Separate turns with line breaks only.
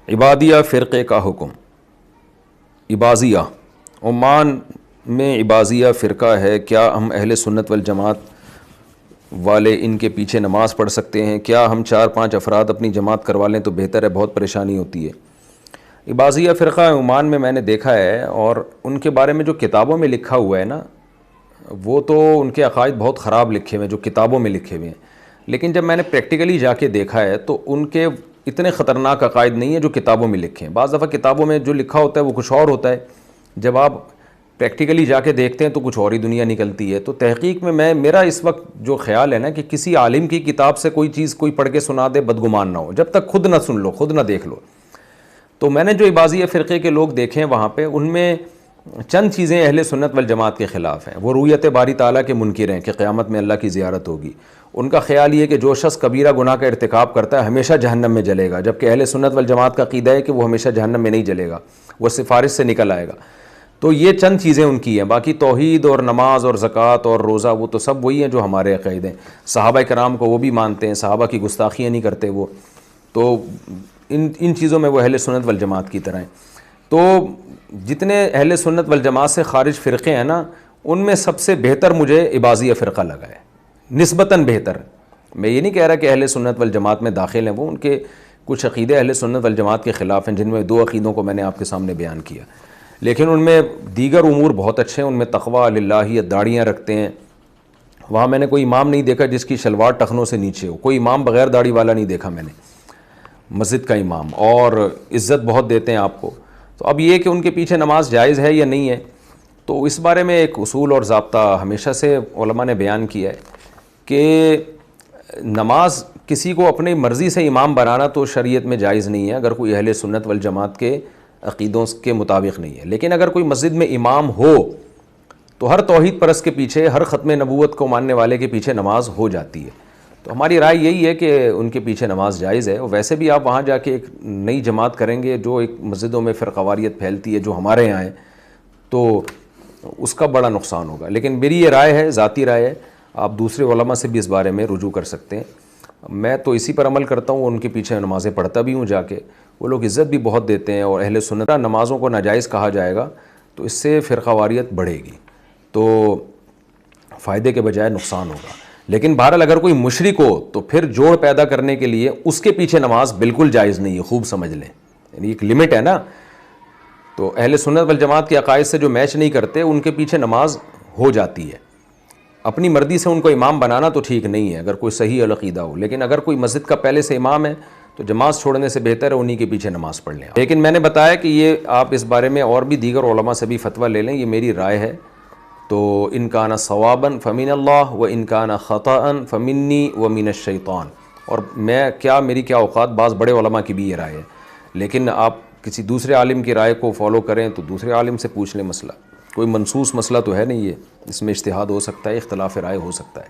عبادیہ فرقے کا حکم۔ عباضیہ عمان میں عباضیہ فرقہ ہے، کیا ہم اہل سنت والجماعت والے ان کے پیچھے نماز پڑھ سکتے ہیں؟ کیا ہم 4-5 افراد اپنی جماعت کروا لیں تو بہتر ہے؟ بہت پریشانی ہوتی ہے۔ عباضیہ فرقہ عمان میں میں نے دیکھا ہے، اور ان کے بارے میں جو کتابوں میں لکھا ہوا ہے نا، وہ تو ان کے عقائد بہت خراب لکھے ہوئے ہیں جو کتابوں میں لکھے ہوئے ہیں، لیکن جب میں نے پریکٹیکلی جا کے دیکھا ہے تو ان کے اتنے خطرناک عقائد نہیں ہیں جو کتابوں میں لکھے ہیں۔ بعض دفعہ کتابوں میں جو لکھا ہوتا ہے وہ کچھ اور ہوتا ہے، جب آپ پریکٹیکلی جا کے دیکھتے ہیں تو کچھ اور ہی دنیا نکلتی ہے۔ تو تحقیق میں میرا اس وقت جو خیال ہے نا کہ کسی عالم کی کتاب سے کوئی چیز کوئی پڑھ کے سنا دے، بدگمان نہ ہو جب تک خود نہ سن لو، خود نہ دیکھ لو۔ تو میں نے جو عباضیہ فرقے کے لوگ دیکھے ہیں وہاں پہ، ان میں چند چیزیں اہل سنت والجماعت کے خلاف ہیں۔ وہ رؤیت باری تعالیٰ کے منکر ہیں کہ قیامت میں اللہ کی زیارت ہوگی۔ ان کا خیال یہ کہ جو شخص کبیرہ گناہ کا ارتکاب کرتا ہے ہمیشہ جہنم میں جلے گا، جبکہ اہل سنت والجماعت کا عقیدہ ہے کہ وہ ہمیشہ جہنم میں نہیں جلے گا، وہ سفارش سے نکل آئے گا۔ تو یہ چند چیزیں ان کی ہیں، باقی توحید اور نماز اور زکوٰۃ اور روزہ وہ تو سب وہی ہیں جو ہمارے عقائد ہیں۔ صحابہ کرام کو وہ بھی مانتے ہیں، صحابہ کی گستاخیاں نہیں کرتے وہ، تو ان چیزوں میں وہ اہل سنت والجماعت کی طرح ہیں۔ تو جتنے اہل سنت والجماعت سے خارج فرقے ہیں نا، ان میں سب سے بہتر مجھے عباضیہ فرقہ لگا ہے، نسبتاً بہتر۔ میں یہ نہیں کہہ رہا کہ اہل سنت والجماعت میں داخل ہیں وہ، ان کے کچھ عقیدے اہل سنت والجماعت کے خلاف ہیں، جن میں 2 عقیدوں کو میں نے آپ کے سامنے بیان کیا، لیکن ان میں دیگر امور بہت اچھے ہیں۔ ان میں تقویٰ، للہیت، داڑھیاں رکھتے ہیں۔ وہاں میں نے کوئی امام نہیں دیکھا جس کی شلوار ٹخنوں سے نیچے ہو، کوئی امام بغیر داڑھی والا نہیں دیکھا میں نے، مسجد کا امام، اور عزت بہت دیتے ہیں آپ کو۔ تو اب یہ کہ ان کے پیچھے نماز جائز ہے یا نہیں ہے، تو اس بارے میں ایک اصول اور ضابطہ ہمیشہ سے علماء نے بیان کیا ہے کہ نماز کسی کو اپنی مرضی سے امام بنانا تو شریعت میں جائز نہیں ہے اگر کوئی اہل سنت والجماعت کے عقیدوں کے مطابق نہیں ہے۔ لیکن اگر کوئی مسجد میں امام ہو تو ہر توحید پرست کے پیچھے، ہر ختم نبوت کو ماننے والے کے پیچھے نماز ہو جاتی ہے۔ تو ہماری رائے یہی ہے کہ ان کے پیچھے نماز جائز ہے۔ اور ویسے بھی آپ وہاں جا کے ایک نئی جماعت کریں گے جو ایک مسجدوں میں فرقواریت پھیلتی ہے جو ہمارے یہاں ہے، تو اس کا بڑا نقصان ہوگا۔ لیکن میری یہ رائے ہے، ذاتی رائے ہے، آپ دوسرے علماء سے بھی اس بارے میں رجوع کر سکتے ہیں۔ میں تو اسی پر عمل کرتا ہوں، ان کے پیچھے نمازیں پڑھتا بھی ہوں جا کے، وہ لوگ عزت بھی بہت دیتے ہیں۔ اور اہل سنت نمازوں کو ناجائز کہا جائے گا تو اس سے فرقہ واریت بڑھے گی، تو فائدے کے بجائے نقصان ہوگا۔ لیکن بہرحال اگر کوئی مشرک ہو تو پھر جوڑ پیدا کرنے کے لیے اس کے پیچھے نماز بالکل جائز نہیں ہے، خوب سمجھ لیں، یعنی ایک لمٹ ہے نا۔ تو اہل سنت والجماعت کے عقائد سے جو میچ نہیں کرتے ان کے پیچھے نماز ہو جاتی ہے۔ اپنی مرضی سے ان کو امام بنانا تو ٹھیک نہیں ہے اگر کوئی صحیح العقیدہ ہو، لیکن اگر کوئی مسجد کا پہلے سے امام ہے تو جماعت چھوڑنے سے بہتر ہے انہی کے پیچھے نماز پڑھ لیں۔ لیکن میں نے بتایا کہ یہ آپ اس بارے میں اور بھی دیگر علماء سے بھی فتویٰ لے لیں، یہ میری رائے ہے۔ تو ان کان ثواباً فمن اللہ و ان کان خطاً فمنی ومن الشیطان۔ اور میری کیا اوقات، بعض بڑے علماء کی بھی یہ رائے ہے، لیکن آپ کسی دوسرے عالم کی رائے کو فالو کریں تو دوسرے عالم سے پوچھ لیں مسئلہ، کوئی منصوص مسئلہ تو ہے نہیں، یہ اس میں اجتہاد ہو سکتا ہے، اختلاف رائے ہو سکتا ہے۔